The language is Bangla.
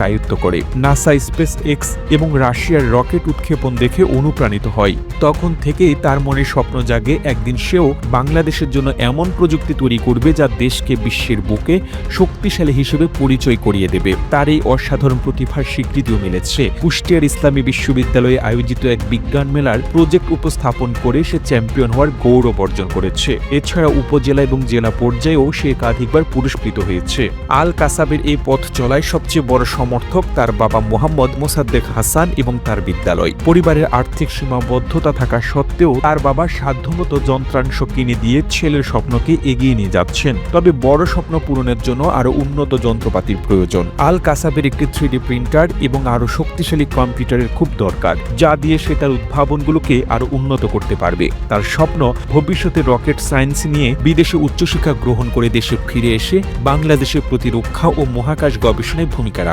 আয়ত্ত করে। নাসা, স্পেস এক্স এবং রাশিয়ার রকেট উৎক্ষেপণ দেখে অনুপ্রাণিত হয়। তখন থেকেই তার মনে স্বপ্ন জাগে একদিন সেও বাংলাদেশের জন্য এমন প্রযুক্তি তৈরি করবে যা দেশকে বিশ্বের বুকে শক্তিশালী হিসেবে পরিচয় করিয়ে দেবে। তার এই অসাধারণ প্রতিভার স্বীকৃতিও মিলেছে। কুষ্টিয়ার ইসলামী বিশ্ববিদ্যালয়ে আয়োজিত এক বিজ্ঞান মেলার প্রজেক্ট উপস্থাপন করে সে চ্যাম্পিয়ন হওয়ার গৌরব অর্জন করেছে। এছাড়া উপজেলা এবং জেলা পর্যায়েও সে একাধিকবার পুরস্কৃত হয়েছে। আল কাসাবের এই পথ চলায় সবচেয়ে বড় সমর্থক তার বাবা মোহাম্মদ মোসাদ্দেক হাসান এবং তার বিদ্যালয়। পরিবারের আর্থিক সীমাবদ্ধতা থাকা সত্ত্বেও তার বাবা সাধ্যমতো যন্ত্রাংশ কিনে দিয়ে ছেলের স্বপ্নকে এগিয়ে নিয়ে যাচ্ছেন। তবে বড় স্বপ্ন পূরণের জন্য আরো উন্নত যন্ত্রপাতির প্রয়োজন। আল কাসাবের একটি 3D প্রিন্টার এবং আরো শক্তিশালী কম্পিউটারের খুব দরকার, যা দিয়ে সে তার উদ্ভাবনগুলোকে আরো উন্নত করতে পারবে। তার স্বপ্ন ভবিষ্যতে রকেট সায়েন্স নিয়ে বিদেশে উচ্চশিক্ষা গ্রহণ করে দেশে ফিরে এসে বাংলাদেশের প্রতিরক্ষা ও মহাকাশ গবেষণায় ভূমিকা রাখা।